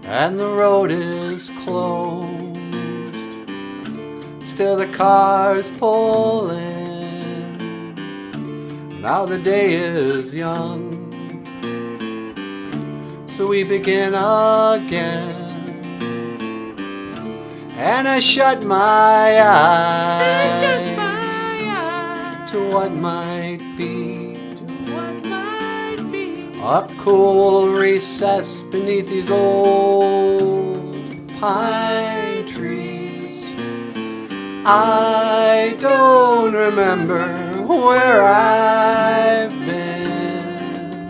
and the road is closed. Still the cars pull in. Now the day is young, so we begin again. And I shut my eyes to what might be. A cool recess beneath these old pine trees. I don't remember where I've been.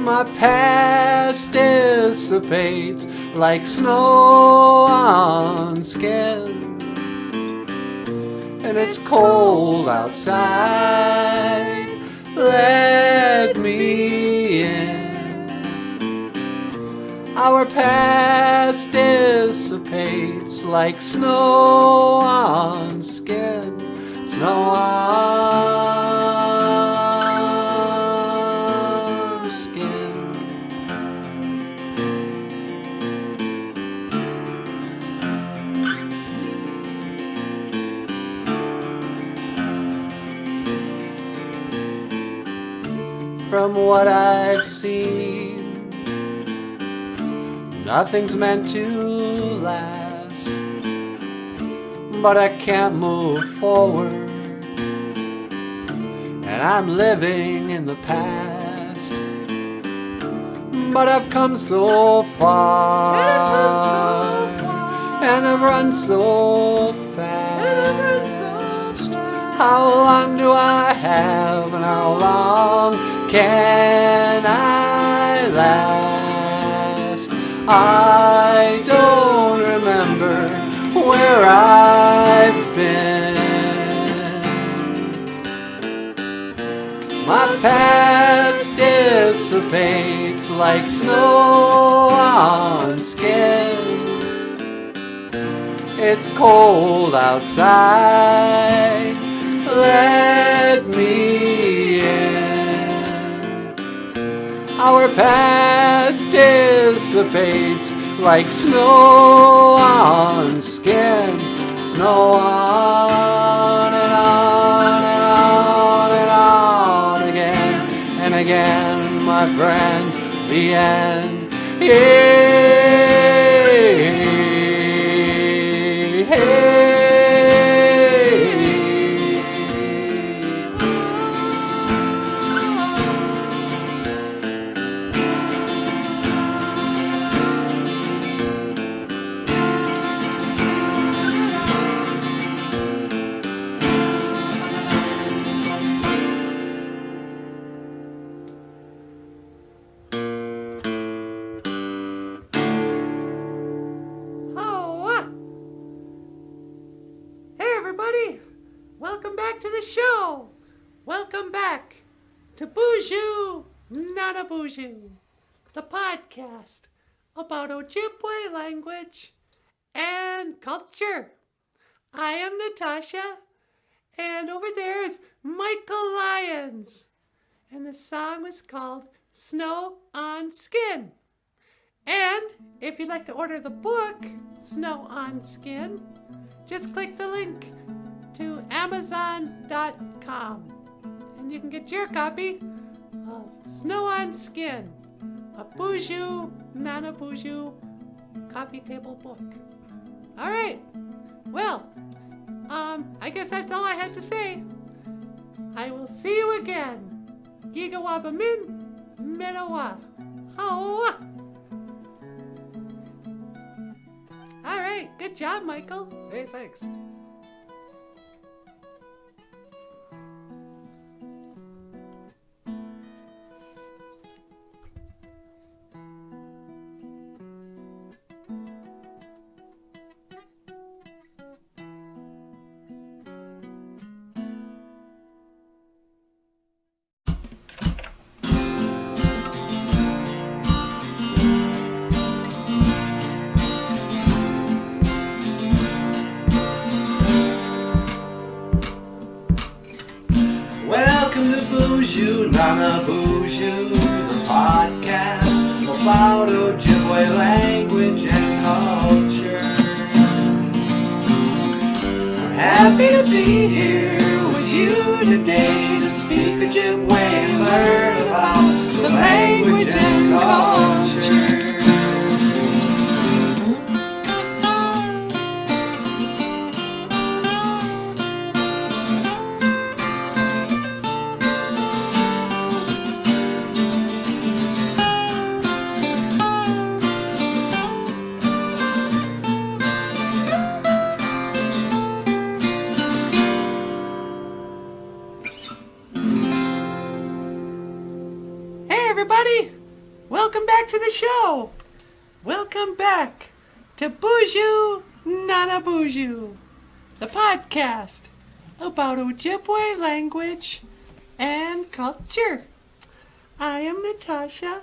My past dissipates like snow on skin, and it's cold outside. Let me in. Our past dissipates like snow on skin. Snow on skin. From what I've seen, nothing's meant to last, but I can't move forward, and I'm living in the past. But I've come so far, and I've run so fast. How long do I have, and how long can I last? I don't remember where I've been. My past dissipates like snow on skin. It's cold outside. Let me in. Our past dissipates like snow on skin. Snow on and on and on and on again and again, my friend, the end. Welcome back to the show. Welcome back to BOOZHOO, not a BOOZHOO, the podcast about Ojibwe language and culture. I am Natasha, and over there is Michael Lyons, and the song was called Snow on Skin. And if you'd like to order the book, Snow on Skin, just click the link to Amazon.com, and you can get your copy of Snow on Skin, a BOOZHOO, not a BOOZHOO coffee table book. All right, well, I guess that's all I had to say. I will see you again. Gigawabamin, Medawa. How? All right, good job, Michael. Hey, thanks. BOOZHOO, not a BOOZHOO, the podcast about Ojibwe language and culture. We're happy to be here with you today to speak Ojibwe and learn about the language and culture. Everybody, welcome back to the show. Welcome back to BOOZHOO, Not BOOZHOO, the podcast about Ojibwe language and culture. I am Natasha,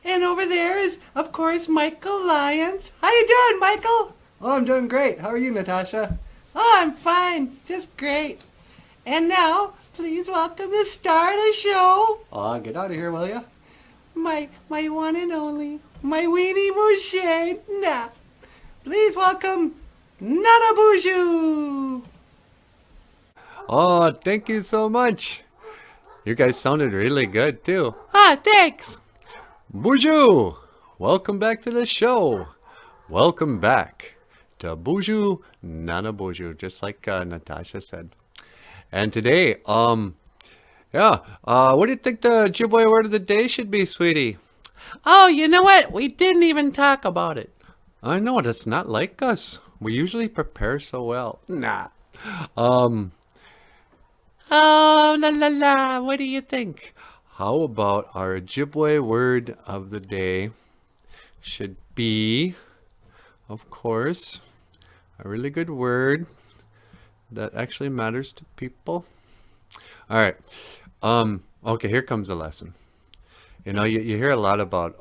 and over there is, of course, Michael Lyons. How you doing, Michael? Oh, I'm doing great. How are you, Natasha? Oh, I'm fine, just great. And now, please welcome the star of the show, Get out of here, will ya? my one and only, my weenie Mouche. Nah, please welcome Nana BOOZHOO. Oh, thank you so much. You guys sounded really good, too. Ah, thanks. BOOZHOO! Welcome back to the show. Welcome back to BOOZHOO, Nana BOOZHOO, just like Natasha said. And today, what do you think the Ojibwe word of the day should be, sweetie? Oh, you know what? We didn't even talk about it. I know, that's not like us. We usually prepare so well. Nah. Oh, la la la. What do you think? how about our Ojibwe word of the day should be, of course, a really good word that actually matters to people. All right. Okay, here comes a lesson. You know, you hear a lot about,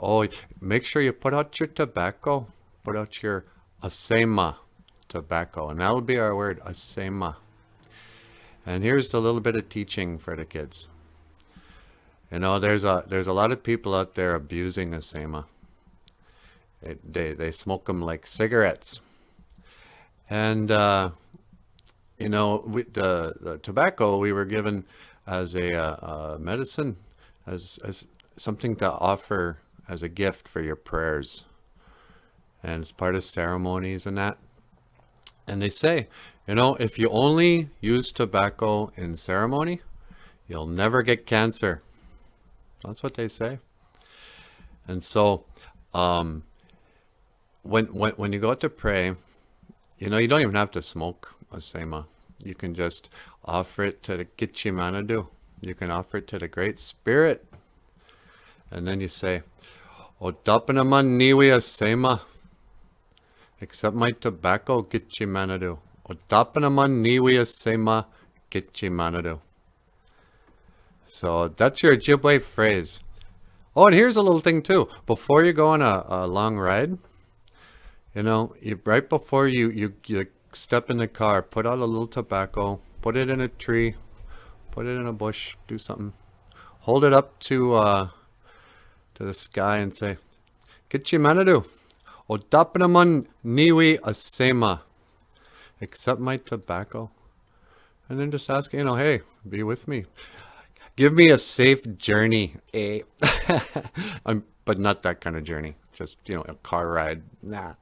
make sure you put out your tobacco, put out your asema tobacco, and that'll be our word, asema. And here's a little bit of teaching for the kids. You know, there's a lot of people out there abusing asema. They smoke them like cigarettes. And, you know, the tobacco we were given as a medicine, as something to offer as a gift for your prayers. And it's part of ceremonies and that. And they say, you know, if you only use tobacco in ceremony, you'll never get cancer. That's what they say. And so, when you go out to pray, you know, you don't even have to smoke a sema. You can just offer it to the Gitchimanadu. You can offer it to the Great Spirit. And then you say, O Dapanaman Niwi Asema. Accept my tobacco, Gitchimanadu. O Dapanaman Niwi Asema, Gitchimanadu. So that's your Ojibwe phrase. Oh, and here's a little thing too. Before you go on a long ride, you know, right before you step in the car, put out a little tobacco, put it in a tree, put it in a bush, do something. Hold it up to the sky and say, Gitchimanadu, O Dapanaman Niwi Asema. Accept my tobacco. And then just ask, you know, hey, be with me. Give me a safe journey, eh? But not that kind of journey. Just, you know, a car ride. Nah.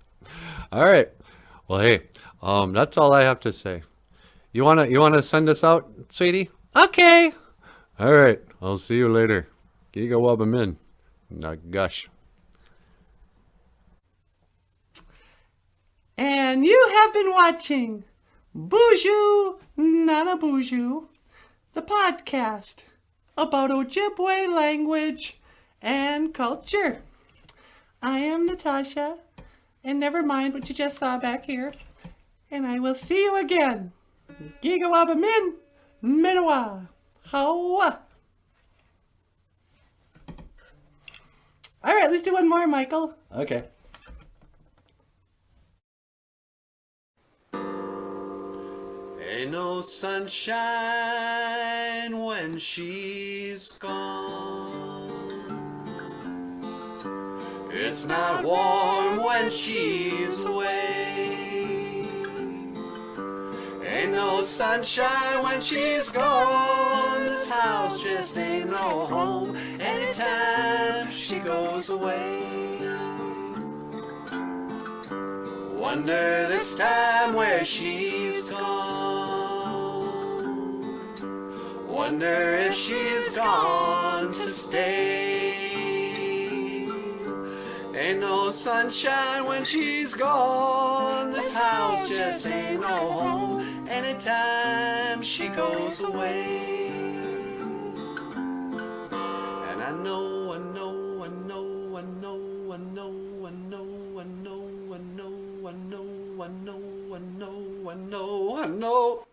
All right. Well, hey, that's all I have to say. You wanna send us out, sweetie? Okay. All right. I'll see you later. Giga wabamin. Nagash. And you have been watching BOOZHOO, Not BOOZHOO, the podcast about Ojibwe language and culture. I am Natasha, and never mind what you just saw back here, and I will see you again. Gigawabamin, min, Minawa, Hawa. All right, let's do one more, Michael. Okay. Ain't no sunshine when she's gone. It's not warm when she's away. Ain't no sunshine when she's gone. This house just ain't no home anytime she goes away. Wonder this time where she's gone. Wonder if she's gone to stay. Ain't no sunshine when she's gone. This house just ain't no home anytime she goes away. And I know, I know, I know, I know, I know, I know, I know, I know, I know, I know, I know, I know, I know.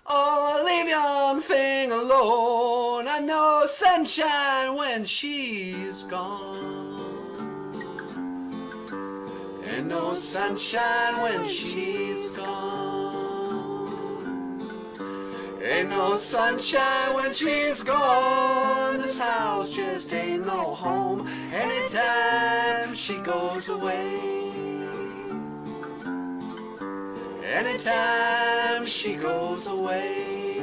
Oh, leave young thing alone. I know sunshine when she's gone. Ain't no sunshine when she's gone. Ain't no sunshine when she's gone. This house just ain't no home anytime she goes away. Anytime she goes away.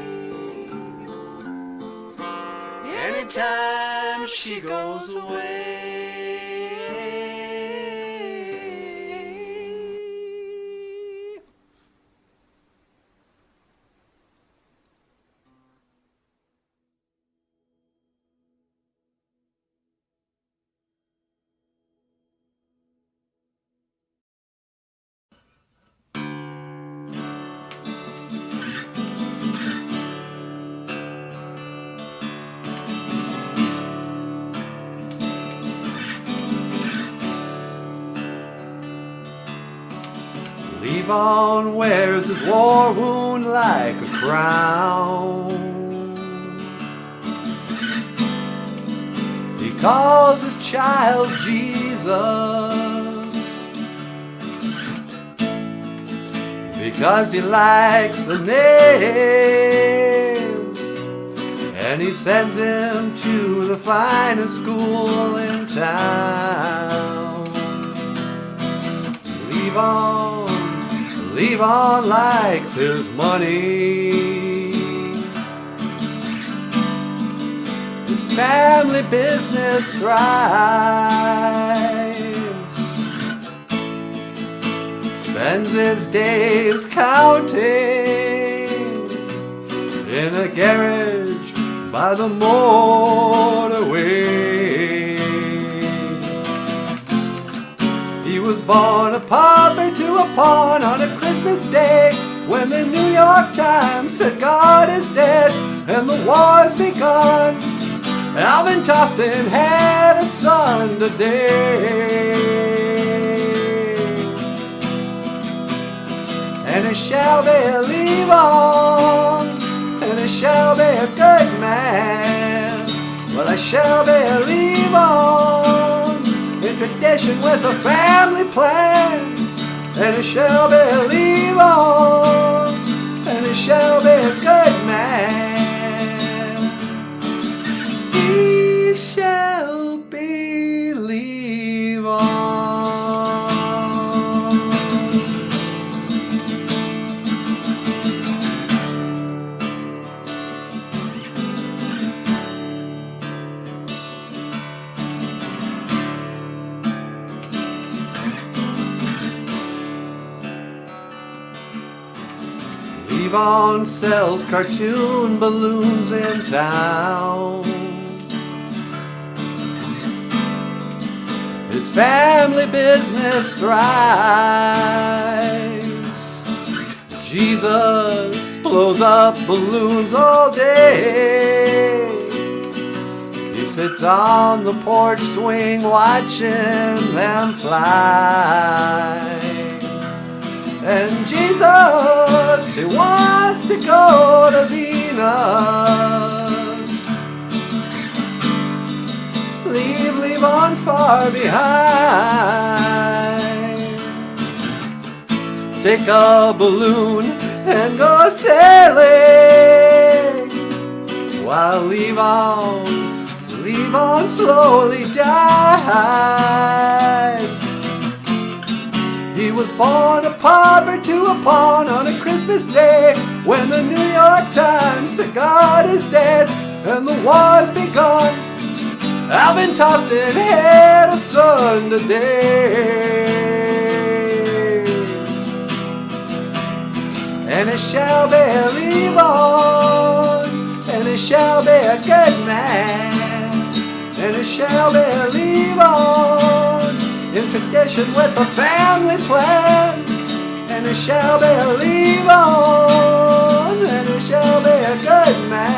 Anytime she goes away. Levon wears his war wound like a crown. He calls his child Jesus because he likes the name, and he sends him to the finest school in town. Levon likes his money. His family business thrives. Spends his days counting in a garage by the motorway. He was born a pauper to a pawn on a Christmas day, when the New York Times said God is dead and the war's begun. Alvin Tostin had a son today, and it shall be a Levon, and it shall be a good man. Well, I shall be a Levon, in tradition with a family plan, and it shall be a Levon, and it shall be a good man. He shall be Levon. Levon sells cartoon balloons in town. His family business thrives. Jesus blows up balloons all day. He sits on the porch swing watching them fly. And Jesus, he wants to go to Venus. Leave Levon far behind. Take a balloon and go sailing, while Levon slowly died. He was born a pauper to a pawn on a Christmas day, when the New York Times said God is dead and the war's begun. Alvin Tostin had a son today, and it shall be Levon, and it shall be a good man, and it shall be Levon, in tradition with a family plan, and it shall be Levon, and it shall be a good man.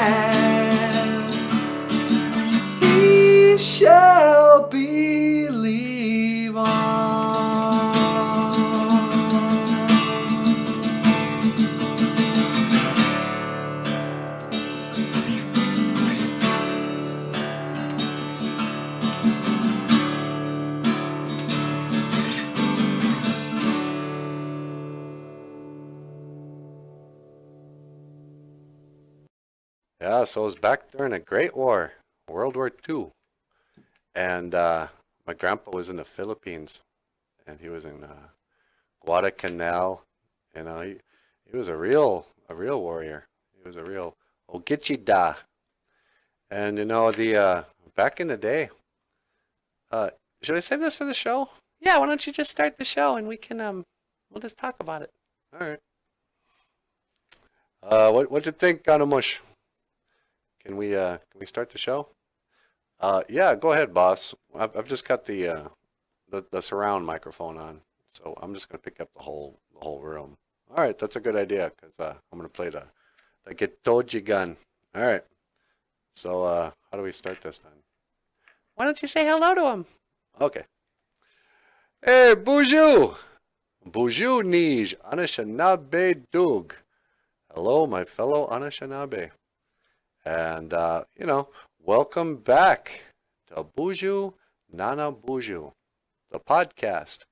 He shall believe on. Yeah, so it was back during a Great War, World War II. And my grandpa was in the Philippines, and he was in Guadalcanal. You know, he was a real warrior. He was a real Ogichida. And you know, the back in the day, should I save this for the show? Yeah, why don't you just start the show and we can we'll just talk about it. All right. What'd you think, Ganamush? Can we start the show? Yeah, go ahead, boss. I've just got the surround microphone on, so I'm just gonna pick up the whole room. All right, that's a good idea, because I'm gonna play the Gitoji gun. All right. So how do we start this then? Why don't you say hello to him? Okay. Hey, BOOZHOO! BOOZHOO Nij, Anishinaabe Dug. Hello, my fellow Anishinaabe. And, you know, welcome back to BOOZHOO Nana BOOZHOO, the podcast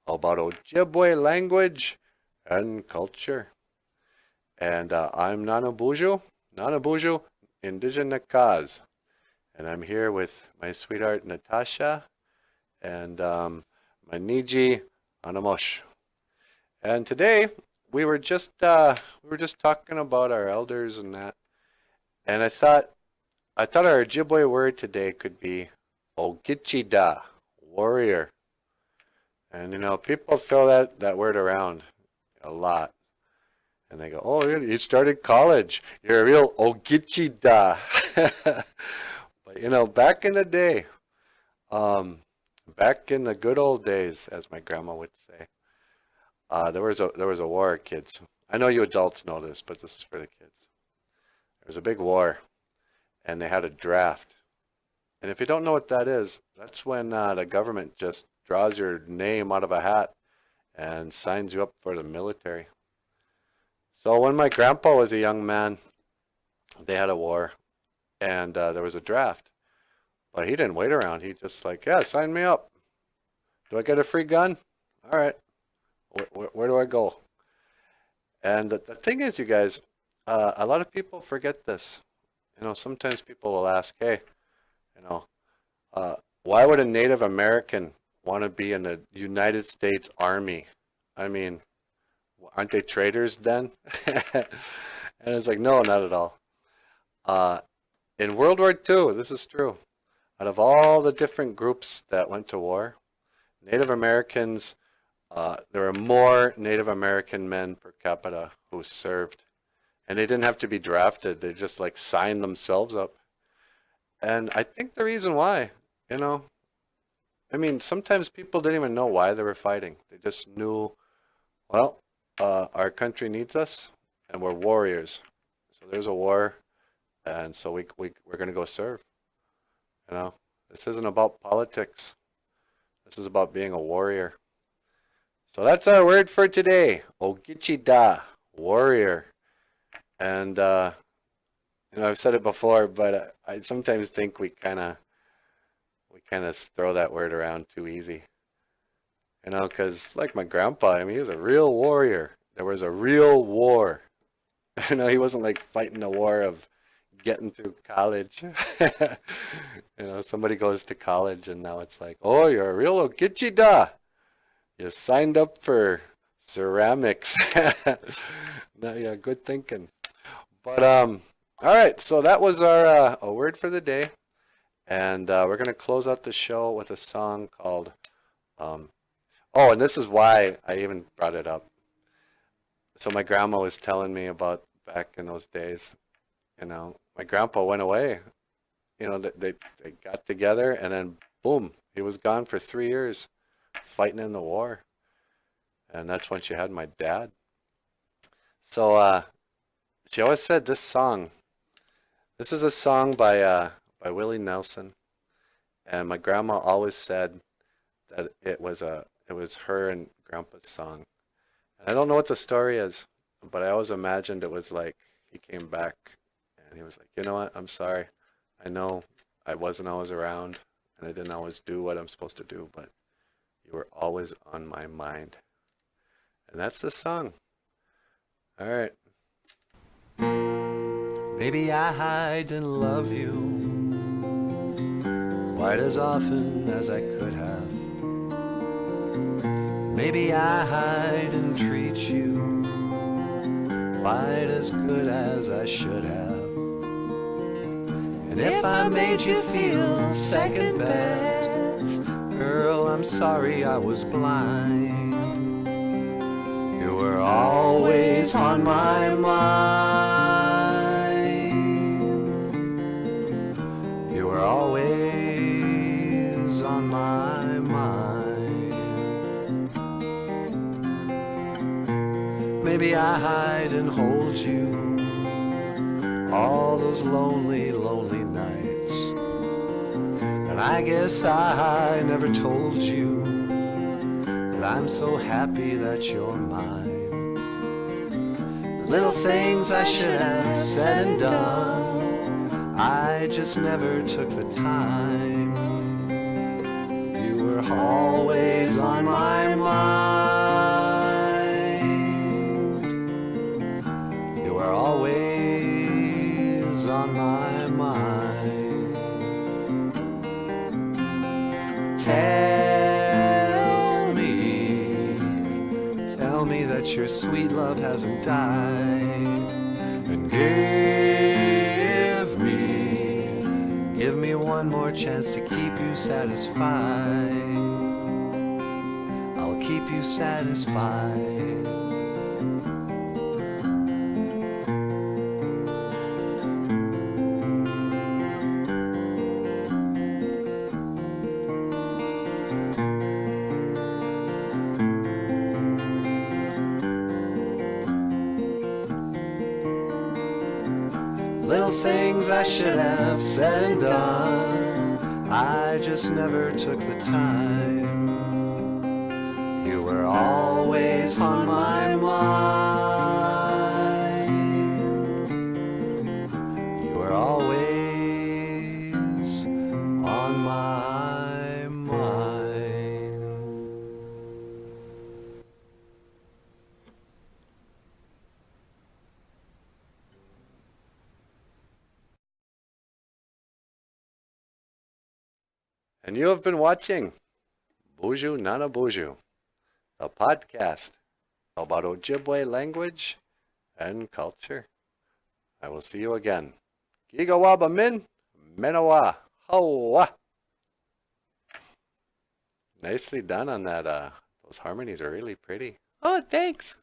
about Ojibwe language and culture. And I'm Nana BOOZHOO, Indigenous Kaz. And I'm here with my sweetheart Natasha and my Niji Anamosh. And today we were just talking about our elders and that. And I thought our Ojibwe word today could be Ogichida, warrior. And you know, people throw that word around a lot. And they go, oh, you started college. You're a real Ogichida. But you know, back in the day, back in the good old days, as my grandma would say, there was a war, kids. I know you adults know this, but this is for the kids. There was a big war, and they had a draft. And if you don't know what that is, that's when the government just draws your name out of a hat and signs you up for the military. So when my grandpa was a young man, they had a war, and there was a draft. But he didn't wait around. He just like, yeah, sign me up. Do I get a free gun? All right. Where do I go? And the thing is, you guys, a lot of people forget this. You know, sometimes people will ask, hey, you know, why would a Native American want to be in the United States Army? I mean, aren't they traitors then? And it's like, no, not at all. In World War II, this is true. Out of all the different groups that went to war, Native Americans, there were more Native American men per capita who served. And they didn't have to be drafted. They just like signed themselves up. And I think the reason why, you know, I mean, sometimes people didn't even know why they were fighting. They just knew, well, our country needs us and we're warriors. So there's a war. And so we're going to go serve. You know, this isn't about politics. This is about being a warrior. So that's our word for today. Ogichida, warrior. And, you know, I've said it before, but I sometimes think we kind of throw that word around too easy. You know, because like my grandpa, I mean, he was a real warrior. There was a real war. You know, he wasn't like fighting a war of getting through college. Somebody goes to college and now it's like, oh, you're a real Okichida. You signed up for ceramics. No, yeah, good thinking. But all right, so that was our a word for the day, and we're gonna close out the show with a song called. Oh, and this is why I even brought it up. So my grandma was telling me about back in those days. My grandpa went away. They got together, and then boom, he was gone for 3 years, fighting in the war. And that's when she had my dad. So she always said this song. This is a song by Willie Nelson, and my grandma always said that it was her and Grandpa's song. And I don't know what the story is, but I always imagined it was like he came back and he was like, you know what? I'm sorry. I know I wasn't always around and I didn't always do what I'm supposed to do, but you were always on my mind. And that's the song. All right. Maybe I hide and love you quite as often as I could have. Maybe I hide and treat you quite as good as I should have. And if I made you feel second best, girl, I'm sorry I was blind. You were always on my mind. You were always on my mind. Maybe I hide and hold you all those lonely, lonely nights. And I guess I never told you that I'm so happy that you're mine. The little things I should have said and done, I just never took the time. You were always on my mind. You were always on my mind. Tell me that your sweet love hasn't died. And give me one more chance to keep you satisfied. I'll keep you satisfied. Little things I should have said and done, I just never took the time. You were always on my mind. You were always on my mind. And you have been watching BOOZHOO Nana BOOZHOO, the podcast about Ojibwe language and culture. I will see you again. Gigawaba min, menawa, hawa. Nicely done on that. Those harmonies are really pretty. Oh, thanks.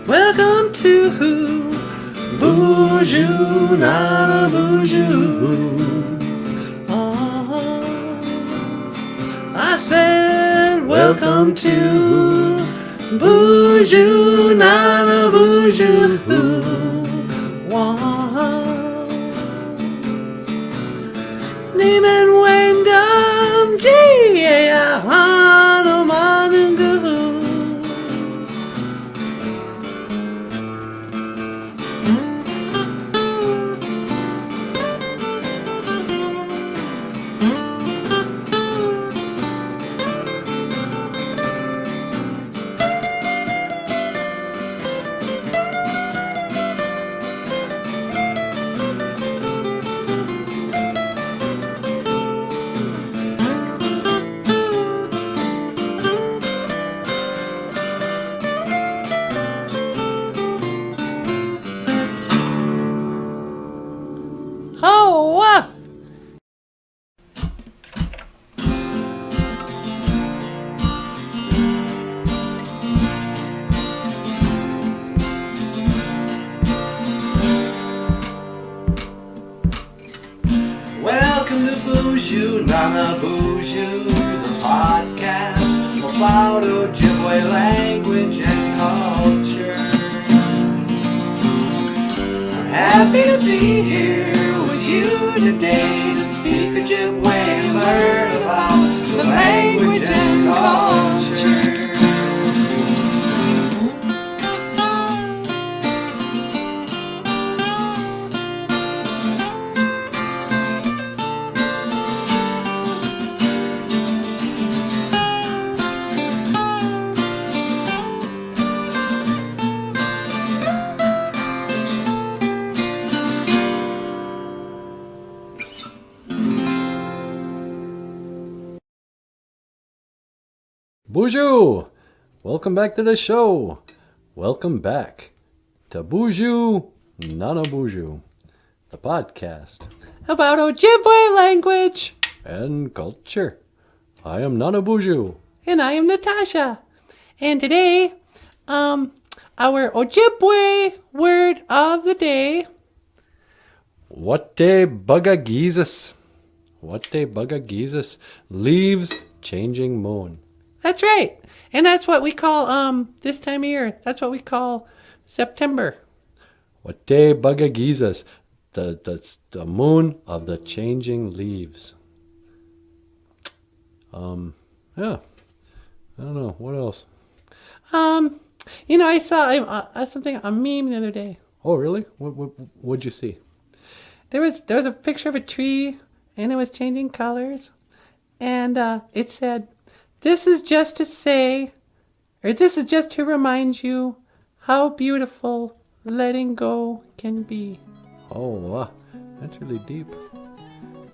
Welcome to BOOZHOO Nana BOOZHOO. Welcome to BOOZHOO, Nana BOOZHOO. Name and Wyndham, G.A. Hanumanungu. Welcome to BOOZHOO, Nana BOOZHOO, the podcast about Ojibwe language and culture. I'm happy to be here with you today to speak Ojibwe and learn about the language and culture. BOOZHOO! Welcome back to the show. Welcome back to BOOZHOO, Nana BOOZHOO, the podcast About Ojibwe language. and culture. I am Nana BOOZHOO. And I am Natasha. And today, our Ojibwe word of the day. Wate bugagizes. Wate bugagizes. Leaves changing moon. That's right. And that's what we call this time of year. That's what we call September. Wate bugagizes. The moon of the changing leaves. Yeah. I don't know. What else? I saw something, a meme the other day. Oh, really? What'd you see? There was a picture of a tree and it was changing colors. And it said, this is just to remind you how beautiful letting go can be. Oh, wow. That's really deep.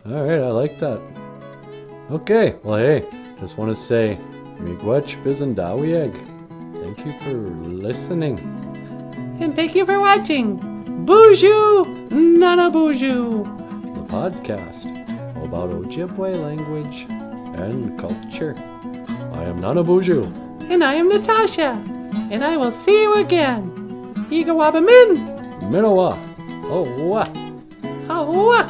All right, I like that. Okay, well, hey, just want to say, miigwech bizendawieg. Thank you for listening. And thank you for watching BOOZHOO, Nana BOOZHOO, The podcast about Ojibwe language and culture. I am Nana BOOZHOO. and I am Natasha, and I will see you again. Igawabamin, Minowa. Oh, wah. hawa.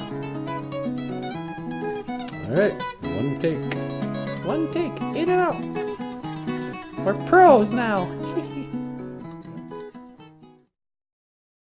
All right, one take. One take, eat it out. We're pros now.